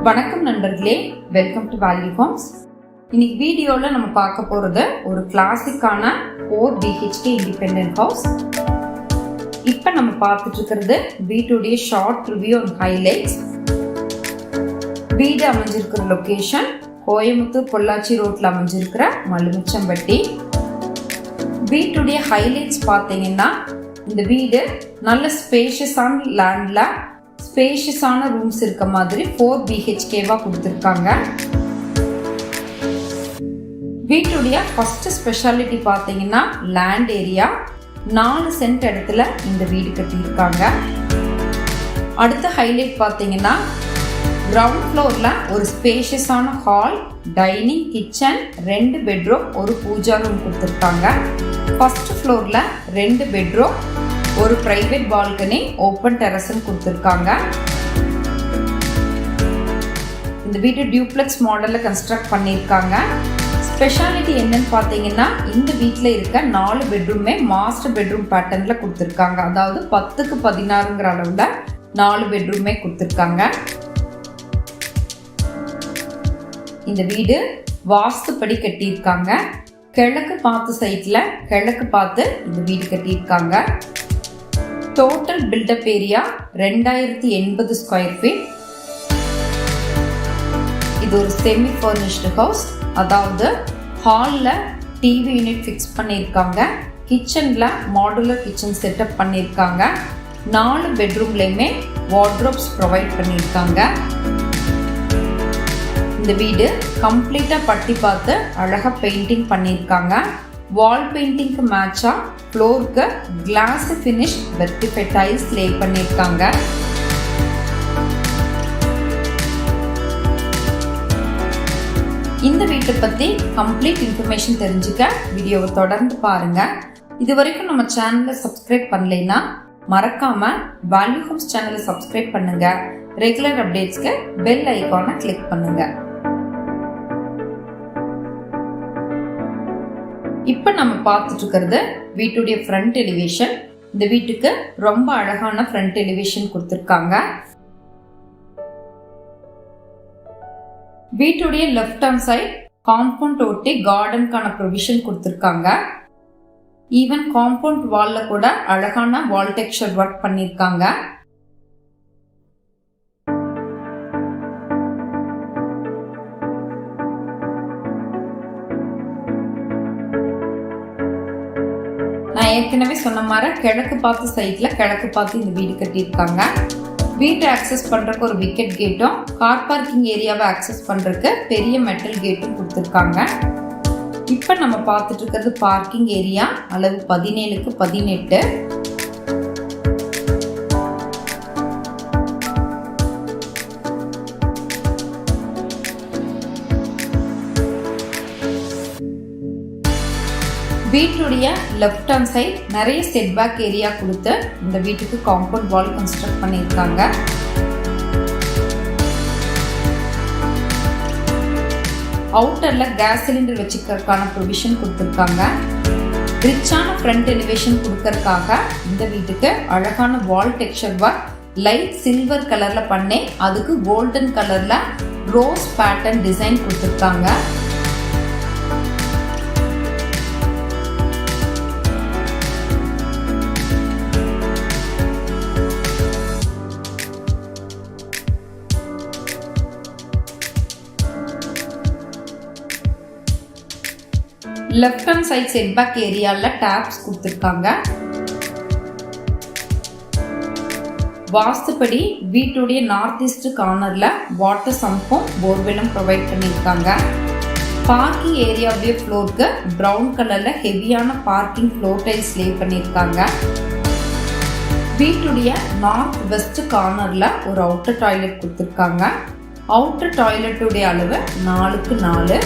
வணக்கம் நண்பர்களே, welcome to value Holmes. இன்னைக்கு வீடியோவில் நம்ம பார்க்க போகிறது ஒரு கிளாசிக்கான 4 BHK இண்டிபெண்டன்ட் ஹவுஸ். இப்போ நம்ம பார்த்துட்டு இருக்கிறது வீட்டுடைய ஷார்ட் ரிவ்யூ அண்ட் ஹைலைட்ஸ். வீடு அமைஞ்சிருக்கிற லொக்கேஷன் கோயம்புத்தூர் பொள்ளாச்சி ரோட்டில் அமைஞ்சிருக்கிற மலுமிச்சம்பட்டி. வீட்டுடைய ஹைலைட்ஸ் பார்த்தீங்கன்னா, இந்த வீடு நல்ல ஸ்பேஷியஸான லேண்டில் ஸ்பேஷியஸான ரூம்ஸ் இருக்க மாதிரி 4 BHKவா கொடுத்துருக்காங்க. வீட்டுடைய ஃபர்ஸ்ட் ஸ்பெஷாலிட்டி பார்த்தீங்கன்னா லேண்ட் ஏரியா. 4 சென்ட் இடத்துல இந்த வீடு கட்டியிருக்காங்க. அடுத்த ஹைலைட் பார்த்தீங்கன்னா, கிரவுண்ட் ஃப்ளோரில் ஒரு ஸ்பேஷியஸான ஹால், டைனிங், கிச்சன், 2 பெட்ரூம், ஒரு பூஜா ரூம் கொடுத்துருக்காங்க. ஃபர்ஸ்ட் ஃப்ளோரில் 2 பெட்ரூம், ஒரு பிரைவேட் பால்கனி, ஓப்பன் டெரஸ்ன்னு கொடுத்துருக்காங்க. இந்த வீடு டியூப்ளெக்ஸ் மாடலில் கன்ஸ்ட்ரக்ட் பண்ணியிருக்காங்க. ஸ்பெஷாலிட்டி என்னன்னு பார்த்தீங்கன்னா, இந்த வீட்டில் இருக்க 4 பெட்ரூமே மாஸ்டர் பெட்ரூம் பேட்டர்னில் கொடுத்துருக்காங்க. அதாவது 10க்கு 16ங்கிற அளவில் 4 பெட்ரூமே கொடுத்துருக்காங்க. இந்த வீடு வாஸ்துப்படி கட்டியிருக்காங்க. கிழக்கு பார்த்து சைட்ல கிழக்கு பார்த்து இந்த வீடு கட்டியிருக்காங்க. Total built up area 2080 square feet. இது ஒரு செமி ஃபர்னிஷ்டு ஹவுஸ். அதாவது ஹாலில் டிவி யூனிட் ஃபிக்ஸ் பண்ணியிருக்காங்க. கிச்சனில் மாடுலர் கிச்சன் செட்டப் பண்ணியிருக்காங்க. 4 பெட்ரூம்லையுமே வார்ட்ரோப்ஸ் ப்ரொவைட் பண்ணியிருக்காங்க. இந்த வீடு கம்ப்ளீட்டாக பட்டி பார்த்து அழகாக பெயிண்டிங் பண்ணியிருக்காங்க. வால் பெயிண்டிங்க்கு மேட்சா ஃப்ளோருக்கு கிளாஸ் ஃபினிஷ் வெர்டிஃபை டைல்ஸ் லே பண்ணியிருக்காங்க. இந்த வீட்டை பற்றி கம்ப்ளீட் இன்ஃபர்மேஷன் தெரிஞ்சுக்க வீடியோவை தொடர்ந்து பாருங்க. இது வரைக்கும் நம்ம சேனலை சப்ஸ்கிரைப் பண்ணலைன்னா மறக்காம வேல்யூ ஹோம்ஸ் சேனலை சப்ஸ்கிரைப் பண்ணுங்க. ரெகுலர் அப்டேட்ஸ்க்கு பெல் ஐகானை கிளிக் பண்ணுங்க. இப்போ நம்ம பார்த்துட்டு இருக்கிறது வீட்டுடைய ஃப்ரண்ட் எலிவேஷன். இந்த வீட்டுக்கு ரொம்ப அழகான ஃப்ரண்ட் எலிவேஷன் கொடுத்துருக்காங்க. வீட்டுடைய லெஃப்ட் ஹேண்ட் சைட் காம்பவுண்ட் ஒட்டி கார்டனுக்கான ப்ரொவிஷன் கொடுத்துருக்காங்க. ஈவன் காம்பவுண்ட் வால்ல கூட அழகான வால் டெக்ஸ்சர் ஒர்க் பண்ணியிருக்காங்க. நான் ஏற்கனவே சொன்ன மாதிரி கிழக்கு பார்த்து சைட்ல கிழக்கு பார்த்து இந்த வீடு கட்டியிருக்காங்க. வீட்டை ஆக்சஸ் பண்றதுக்கு ஒரு விக்கெட் கேட்டும், கார் பார்க்கிங் ஏரியாவை ஆக்சஸ் பண்றதுக்கு பெரிய மெட்டல் கேட்டும் கொடுத்துருக்காங்க. இப்போ நம்ம பார்த்துட்டு இருக்கிறது பார்க்கிங் ஏரியா. அளவு 17க்கு 18. வீட்டுடைய லெஃப்ட் ஹேண்ட் சைட் நிறைய செட் பேக் ஏரியா கொடுத்து இந்த வீட்டுக்கு காம்பவுண்ட் வால் கன்ஸ்ட்ரக்ட் பண்ணியிருக்காங்க. அவுட்டர்ல கேஸ் சிலிண்டர் வச்சுக்கிறதுக்கான ப்ரொவிஷன் கொடுத்துருக்காங்க. ரிச்சான ஃப்ரண்ட் எலிவேஷன் கொடுக்கறதுக்காக இந்த வீட்டுக்கு அழகான wall texture work light silver கலர்ல பண்ணி அதுக்கு கோல்டன் கலர்ல ரோஸ் பேட்டர்ன் டிசைன் கொடுத்துருக்காங்க. Left hand side set back ஏரியால டேப்ஸ் கொடுத்துருக்காங்க. வாஸ்துப்படி வீட்டுடைய நார்த் ஈஸ்ட் கார்னர்ல வாட்டர் சம்பும் போர்வெல்லும் ப்ரொவைட் பண்ணியிருக்காங்க. பார்க்கிங் ஏரியாவுடைய ஃப்ளோருக்கு ப்ரௌன் கலர்ல ஹெவியான பார்க்கிங் ஃப்ளோர் டைல்ஸ் லே பண்ணியிருக்காங்க. வீட்டுடைய நார்த் வெஸ்ட் கார்னர்ல ஒரு அவுட்டர் டாய்லெட் கொடுத்துருக்காங்க. அவுட்டர் டாய்லெட்டுடைய அளவு 4க்கு 4.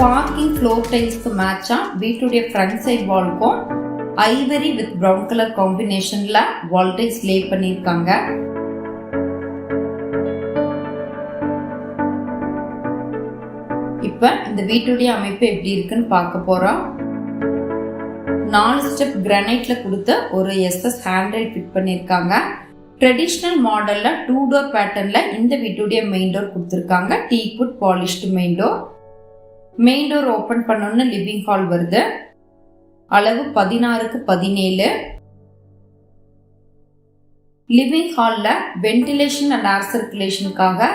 பார்க்கிங் ஃப்ளோர் டைல்ஸ்க்கு மேட்சா வீட்டுடைய ஃப்ரண்ட் சைட் வால்க்கும் ஐவரி வித் பிரவுன் கலர் காம்பினேஷன்ல வால் டைல்ஸ் லே பண்ணியிருக்காங்க. இப்போ இந்த வீட்டுடைய அமைப்பு எப்படி இருக்குன்னு பார்க்க போறோம். 4 ஸ்டெப் கிரானைட்ல கொடுத்த ஒரு SS ஹேண்டில் ஃபிட் பண்ணிருக்காங்க. ட்ரெடிஷ்னல் மாடல்ல 2 டோர் பேட்டர்ன்ல இந்த வீட்டுடைய மெயின் டோர் கொடுத்திருக்காங்க. Teakwood polished main door. Main door open பண்ணோன்னு லிவிங் ஹால் வருது. அளவு 16x17. லிவிங் ஹால்ல வென்டிலேஷன் அண்ட் ஏர் சர்க்குலேஷனுக்காக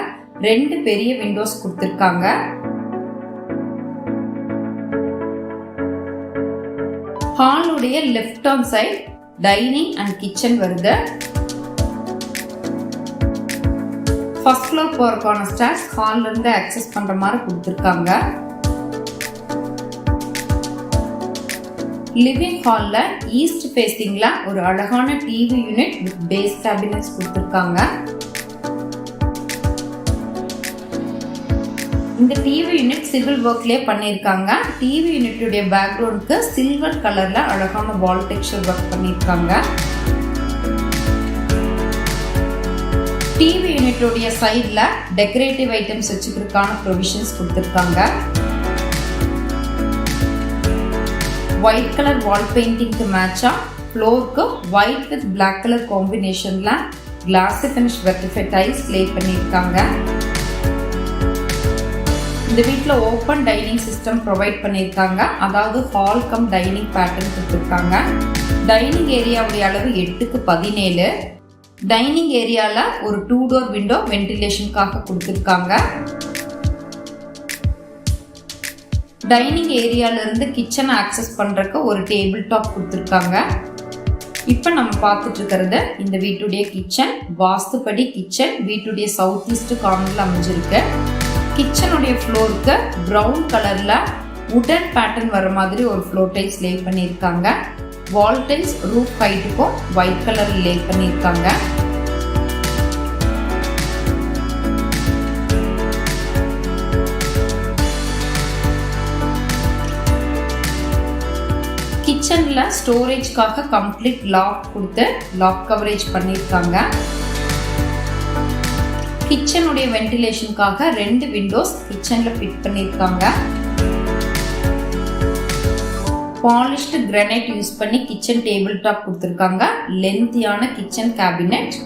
2 பெரிய விண்டோஸ் கொடுத்திருக்காங்க. ஹாலுடைய left hand side dining and kitchen வருது. ஃபர்ஸ்ட் ஃப்ளோர் போறதுக்கான ஸ்டேர்ஸ் ஹால்ல இருந்து அக்சஸ் பண்ற மாதிரி கொடுத்திருக்காங்க. லிவிங் ஹால்ல ஈஸ்ட் ஃபேசிங்ல ஒரு அழகான TV unit with base cabinets கொடுத்திருக்காங்க. இந்த டிவி யூனிட் சிவில் ஒர்க்லயே பண்ணிருக்காங்க. டிவி யூனிட்டுடைய பேக்ரவுண்டுக்கு சில்வர் கலர்ல அழகான வால் டெக்ஸ்சர் ஒர்க் பண்ணிருக்காங்க. டிவி யூனிட்டுடைய சைடுல டெக்கரேட்டிவ் ஐட்டம்ஸ் வச்சுக்கிறதுக்கான ப்ரொவிஷன்ஸ் கொடுத்திருக்காங்க. ஒயிட் கலர் வால் பெயிண்டிங்க்கு மேட்சா ஃப்ளோருக்கு ஒயிட் வித் பிளாக் கலர் காம்பினேஷன்ல கிளாஸ் ஃபினிஷ் வெர்டிஃபை டைல்ஸ் லே பண்ணிருக்காங்க. இந்த வீட்ல ஓபன் டைனிங் சிஸ்டம் ப்ரொவைட் பண்ணிருக்காங்க. அதாவது ஹால் கம் டைனிங் பேட்டர்ன் கொடுத்திருக்காங்க. டைனிங் ஏரியாவுடைய அளவு 8x17. டைனிங் ஏரியால ஒரு 2 டோர் விண்டோ வென்டிலேஷனுக்காக கொடுத்திருக்காங்க. டைனிங் ஏரியால இருந்து கிச்சனை ஆக்சஸ் பண்றதுக்கு ஒரு டேபிள் டாப் கொடுத்திருக்காங்க. இப்போ நம்ம பார்த்துட்டு இருக்கிறது இந்த வீட்டுடைய கிச்சன். வாஸ்துபடி கிச்சன் வீட்டுடைய சவுத் ஈஸ்ட் கார்னர்ல அமைஞ்சிருக்கு. கிச்சனுடைய ஃப்ளோருக்கு பிரவுன் கலர்ல வுடன் பேட்டர்ன் வர மாதிரி ஒரு ஃப்ளோர் டைல்ஸ் லே பண்ணியிருக்காங்க. வால் டைல்ஸ் ரூஃப் ஹைட்டுக்கும் ஒயிட் கலர் லே பண்ணியிருக்காங்க. கிச்சன்ல ஸ்டோரேஜ்க்காக கம்ப்ளீட் லாக் கொடுத்து லாக் கவரேஜ் பண்ணிருக்காங்க. கிச்சனுடைய வென்டிலேஷனுக்காக 2 விண்டோஸ் கிச்சன்ல ஃபிட் பண்ணிருக்காங்க. பாலிஷ்டு கிரானைட் யூஸ் பண்ணி கிச்சன் டேபிள் டாப் கொடுத்திருக்காங்க. லென்த்தியான கிச்சன் கேபினெட்.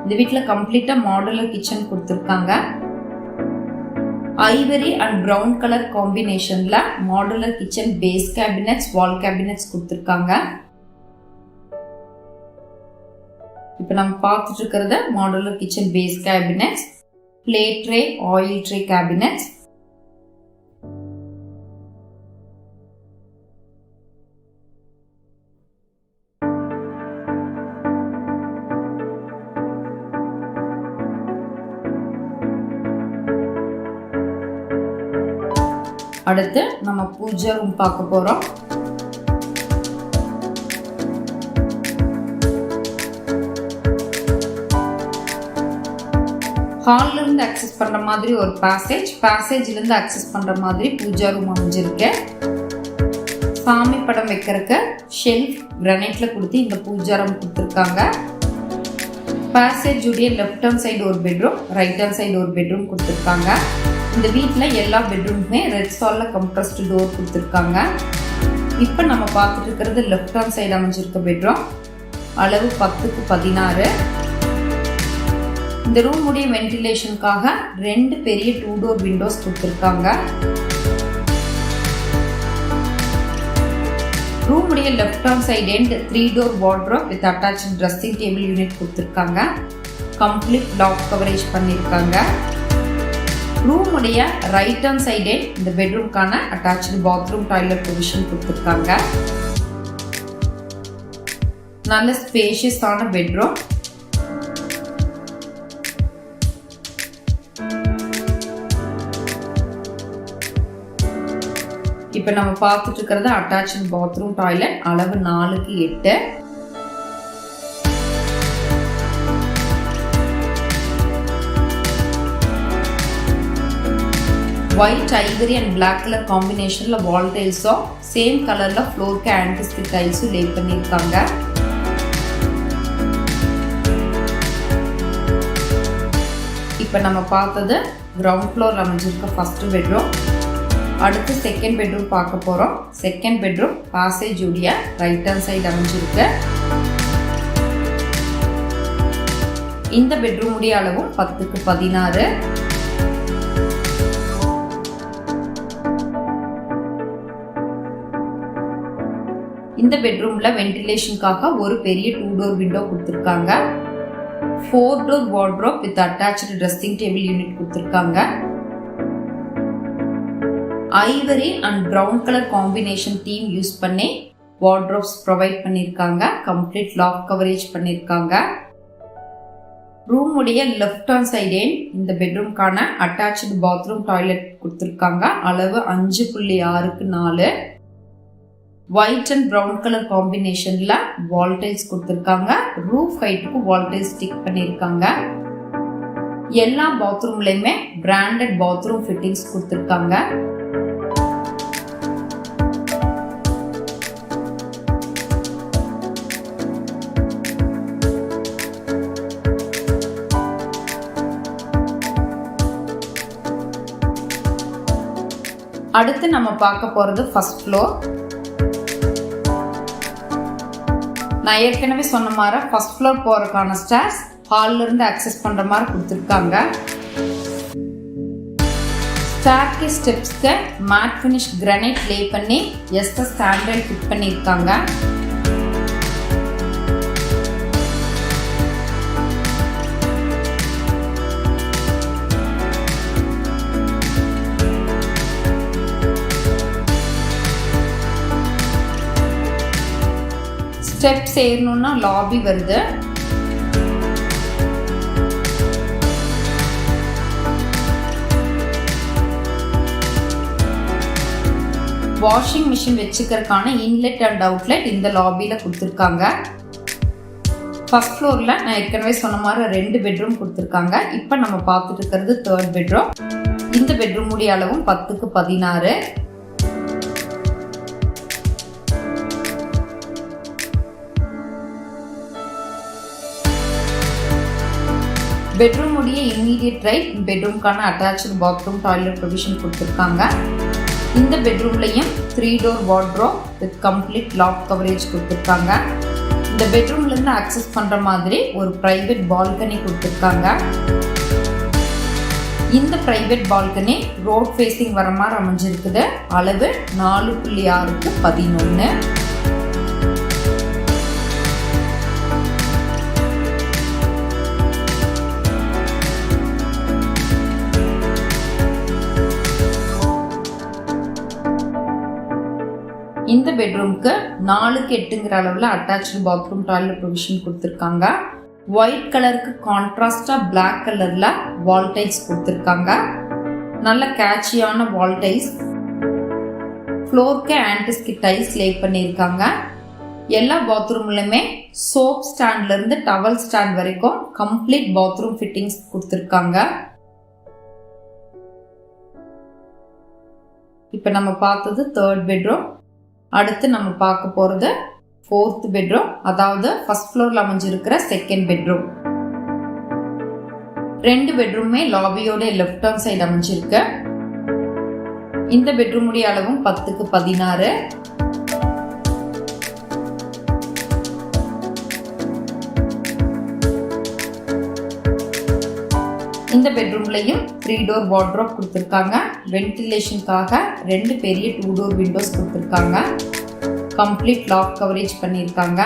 இந்த வீட்ல கம்ப்ளீட்டா மாடுலர் கிச்சன் கொடுத்திருக்காங்க. ஐவரி அண்ட் பிரவுன் கலர் காம்பினேஷன்ல modular kitchen base cabinets wall cabinets கொடுத்திருக்காங்க. இப்போ நம்ம பார்த்துட்டு இருக்கிறது modular kitchen base cabinets, plate tray, oil tray cabinets. அடுத்து நம்ம பூஜை ரூம் பார்க்க போறோம். ஹால்ல இருந்து அக்சஸ் பண்ற மாதிரி ஒரு பேசேஜ்ல இருந்து அக்சஸ் பண்ற மாதிரி பூஜா ரூம் அமைஞ்சிருக்கு. சாமி படம் வைக்கிறதுக்கு ஷெல்ஃப் கிரானைட்ல கொடுத்து இந்த பூஜா ரூம் கொடுத்திருக்காங்க. பேசேஜ் உடைய லெஃப்ட் ஹேண்ட் சைடு ஒரு பெட்ரூம், ரைட் ஹேண்ட் சைடு ஒரு பெட்ரூம் கொடுத்திருக்காங்க. இந்த வீட்ல எல்லா பெட்ரூமுமே ரெட் சால்ல கம்ப்ரஸ்டு டோர் கொடுத்திருக்காங்க. இப்போ நம்ம பார்த்துட்டு இருக்கிறது லெஃப்ட் ஹேண்ட் சைடு அமைஞ்சிருக்க பெட்ரூம். அளவு 10x16. இந்த ரூம் உடைய வென்டிலேஷனுக்காக 2 பெரிய 2 டோர் விண்டோஸ் கொடுத்திருக்காங்க. ரூம் உடைய left hand side end 3 door wardrobe with attached dressing table unit கொடுத்திருக்காங்க. கம்ப்ளீட் லாக் கவரேஜ் பண்ணிருக்காங்க. ரூம் உடைய ரைட் ஹேண்ட் சைடு இந்த பெட்ரூம்கான அட்டாச்டு பாத்ரூம் டாய்லெட் ப்ரொவிஷன் கொடுத்திருக்காங்க. நல்ல ஸ்பேஷியஸான பெட்ரூம். இப்போ நம்ம பார்த்துட்டு இருக்கிறது அட்டாச்ட் பாத்ரூம் டாய்லெட். அளவு 4x8. White ivory and black colour காம்பினேஷன்ல வால் டைல்ஸும் சேம் கலர்ல ஃப்ளோருக்கு ஆன்டிஸ்டிக் டைல்ஸும் லே பண்ணியிருக்காங்க. இப்போ நம்ம பார்த்தது கிரவுண்ட் ஃப்ளோர் அமைஞ்சிருக்க ஃபர்ஸ்ட் பெட்ரூம். அடுத்து செகண்ட் பெட்ரூம் பார்க்க போகிறோம். செகண்ட் பெட்ரூம் பாசேஜ் உடைய ரைட் ஹேண்ட் சைடு அமைஞ்சிருக்கு. இந்த பெட்ரூம் உடைய அளவும் 10க்கு 16. இந்த பெட்ரூம்ல வென்டிலேஷனுக்காக ஒரு பெரிய 2 டோர் விண்டோ கொடுத்துருக்காங்க. 4 door wardrobe with attached dressing table unit கொடுத்துருக்காங்க. Ivory and brown colour combination theme use பண்ணி வார்ட்ரோப்ஸ் ப்ரொவைட் பண்ணியிருக்காங்க. கம்ப்ளீட் லாக் கவரேஜ் பண்ணியிருக்காங்க. ரூம் உடைய லெஃப்ட் ஹேண்ட் சைடு இந்த பெட்ரூம்கான அட்டாச்டு பாத்ரூம் டாய்லெட் கொடுத்துருக்காங்க. அளவு 5.6க்கு 4. ஒயிட் அண்ட் பிரவுன் கலர் காம்பினேஷன்ல வால் டைல்ஸ் கொடுத்துருக்காங்க. ரூஃப் ஹைட்டுக்கு வால் டைல்ஸ் ஸ்டிக் பண்ணியிருக்காங்க. எல்லா பாத்ரூம்லயுமே பிராண்டட் பாத்ரூம் ஃபிட்டிங்ஸ் கொடுத்துருக்காங்க. அடுத்து நம்ம பார்க்க போறது ஃபர்ஸ்ட் ஃப்ளோர். நான் ஏற்கனவே சொன்ன மாதிரி ஃபர்ஸ்ட் ஃப்ளோர் போறதுக்கான ஸ்டேர்ஸ் ஹால்ல இருந்து அக்சஸ் பண்ற மாதிரி கொடுத்துருக்காங்க. ஸ்டேர்கே ஸ்டெப்ஸ்க்கு மேட் ஃபினிஷ் கிரானைட் லே பண்ணி எஸ்எஸ் ஸ்டாண்டர்ட் ஃபிட் பண்ணியிருக்காங்க. ஸ்டெப்ஸ் ஏறணும்னா லாபி வருது. வாஷிங் மிஷின் வச்சுக்கிறதுக்கான இன்லெட் அண்ட் அவுட்லெட் இந்த லாபியில கொடுத்துருக்காங்க. ஃபர்ஸ்ட் ஃப்ளோர்ல நான் ஏற்கனவே சொன்ன மாதிரி 2 பெட்ரூம் கொடுத்துருக்காங்க. இப்போ நம்ம பார்த்துட்டு இருக்கிறது தேர்ட் பெட்ரூம். இந்த பெட்ரூம் உடைய அளவும் 10க்கு 16. பெட்ரூம் உடைய இம்மீடியட் ரைட் பெட்ரூம்கான அட்டாச்டு பாத்ரூம் டாய்லெட் ப்ரொவிஷன் கொடுத்துருக்காங்க. இந்த பெட்ரூம்லையும் 3 door wardrobe with complete lock coverage கொடுத்துருக்காங்க. இந்த பெட்ரூம்ல இருந்து அக்சஸ் பண்ற மாதிரி ஒரு பிரைவேட் பால்கனி கொடுத்துருக்காங்க. இந்த பிரைவேட் பால்கனி ரோட் ஃபேஸிங் வர மாதிரி அமைஞ்சிருக்குது. அளவு 4.6க்கு 11. இந்த பெட்ரூம்க்கு 4க்கு 8ங்கிற அளவில் அட்டாச்டு பாத்ரூம் டாய்லெட் ப்ரொவிஷன் கொடுத்துருக்காங்க. ஒயிட் கலருக்கு கான்ட்ராஸ்டா பிளாக் கலர்ல வால் டைல்ஸ் கொடுத்துருக்காங்க. நல்ல கேட்சியான வால் டைல்ஸ். ஃப்ளோருக்கு ஆன்டிஸ்கி டைல்ஸ் லே பண்ணியிருக்காங்க. எல்லா பாத்ரூம்லையுமே சோப் ஸ்டாண்ட்ல இருந்து டவல் ஸ்டாண்ட் வரைக்கும் கம்ப்ளீட் பாத்ரூம் ஃபிட்டிங்ஸ் கொடுத்துருக்காங்க. இப்போ நம்ம பார்த்தது தேர்ட் பெட்ரூம். அடுத்து நம்ம பார்க்க போறது ஃபோர்த் பெட்ரூம், அதாவது ஃபர்ஸ்ட் ஃப்ளோர்ல அமைஞ்சிருக்கிற செகண்ட் பெட்ரூம். 2 பெட்ரூமே லாபியோட லெஃப்ட் ஹேண்ட் சைடு அமைஞ்சிருக்கு. இந்த பெட்ரூம் உடைய அளவும் 10க்கு 16. இந்த பெட்ரூம்லையும் 3 டோர் வார்ட்ரோப் கொடுத்துருக்காங்க. வென்டிலேஷனுக்காக 2 பெரிய 2 டோர் விண்டோஸ் கொடுத்துருக்காங்க. கம்ப்ளீட் லாக் கவரேஜ் பண்ணியிருக்காங்க.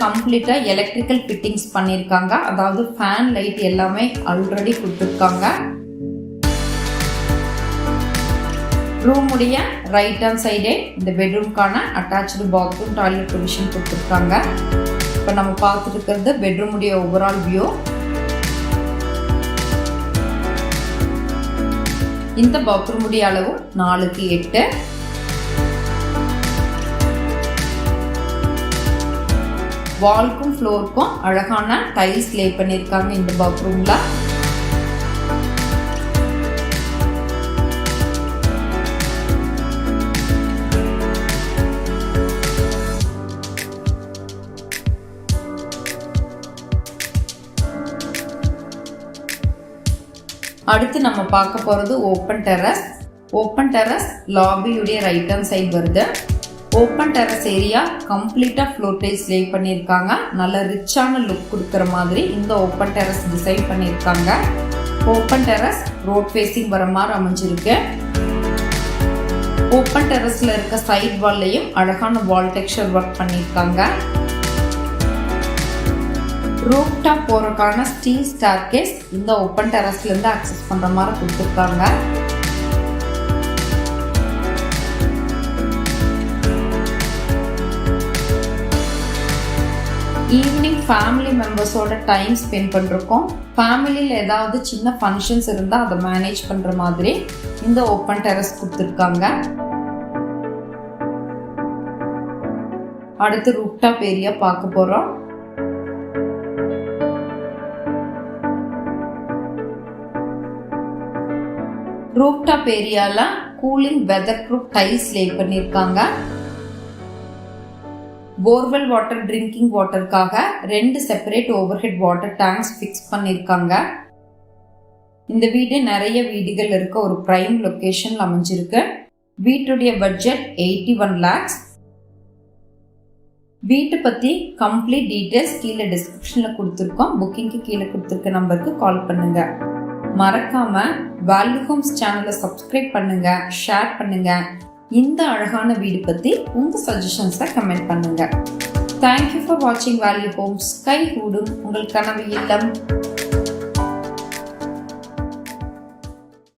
கம்ப்ளீட்டா எலக்ட்ரிக்கல் ஃபிட்டிங்ஸ் பண்ணியிருக்காங்க. அதாவது ஃபேன் லைட் எல்லாமே ஆல்ரெடி கொடுத்துருக்காங்க. ரூம் உடைய ரைட் ஹேண்ட் சைடே இந்த பெட்ரூம்கான அட்டாச்டு பாத்ரூம் டாய்லெட் ப்ரொவிஷன் கொடுத்துருக்காங்க. இப்போ நம்ம பார்த்துட்டு இருக்கிறது பெட்ரூம் உடைய ஓவரால் வியூ. இந்த பாத்ரூம் உடைய அளவு 4க்கு 8. வால்க்கும் ஃப்ளோருக்கும் அழகான டைல்ஸ் லே பண்ணியிருக்காங்க இந்த பாத்ரூம்ல. அடுத்து நம்ம பார்க்க போகிறது ஓப்பன் டெரஸ். ஓப்பன் டெரஸ் லாபியுடைய ரைட் ஹேண்ட் சைடு வருது. ஓப்பன் டெரஸ் ஏரியா கம்ப்ளீட்டாக ஃப்ளோர் டைல்ஸ் லே பண்ணியிருக்காங்க. நல்ல ரிச்சான லுக் கொடுக்குற மாதிரி இந்த ஓப்பன் டெரஸ் டிசைன் பண்ணியிருக்காங்க. ஓப்பன் டெரஸ் ரோட் ஃபேஸிங் வர மாதிரி அமைஞ்சிருக்கு. ஓப்பன் டெரஸில் இருக்க சைட் வால்லையும் அழகான வால் டெக்ஸ்சர் ஒர்க் பண்ணியிருக்காங்க. ரூஃப் டாப் போறதுக்கான ஸ்டீல் ஸ்டேர்கேஸ் இந்த ஓப்பன் டெரஸ்ல இருந்து அக்சஸ் பண்ற மாதிரி கொடுத்துருக்காங்க. ஈவினிங் ஃபேமிலி மெம்பர்ஸோட டைம் ஸ்பெண்ட் பண்ணிருக்கோம். ஃபேமிலியில் ஏதாவது சின்ன ஃபங்க்ஷன்ஸ் இருந்தால் அதை மேனேஜ் பண்ணுற மாதிரி இந்த ஓப்பன் டெரஸ் கொடுத்துருக்காங்க. அடுத்து ரூஃப்டாப் ஏரியா பார்க்க போகிறோம். ரூஃப்டாப் ஏரியால cooling weather proof tiles lay பண்ணியிருக்காங்க. போர்வெல் வாட்டர் ட்ரிங்கிங் வாட்டருக்காக 2 separate overhead water tanks fix பண்ணியிருக்காங்க. இந்த வீடு நிறைய வீடுகள் இருக்க ஒரு பிரைம் லொகேஷன் அமைஞ்சிருக்கு. வீட்டுடைய பட்ஜெட் 81 lakhs. வீட்டை பற்றி கம்ப்ளீட் டீட்டெயில்ஸ் கீழே டிஸ்கிரிப்ஷனில் கொடுத்துருக்கோம். புக்கிங்க்கு கீழே கொடுத்துருக்க நம்பருக்கு கால் பண்ணுங்க. மறக்காம வேல்யூ ஹோம்ஸ் சேனலை சப்ஸ்கிரைப் பண்ணுங்க, ஷேர் பண்ணுங்க. இந்த அழகான வீடு பற்றி உங்கள் சஜஷன்ஸை கமெண்ட் பண்ணுங்க. தேங்க்யூ ஃபார் வாட்சிங் வேல்யூ ஹோம்ஸ். கை கூடும் உங்கள் கனவு இல்லம்.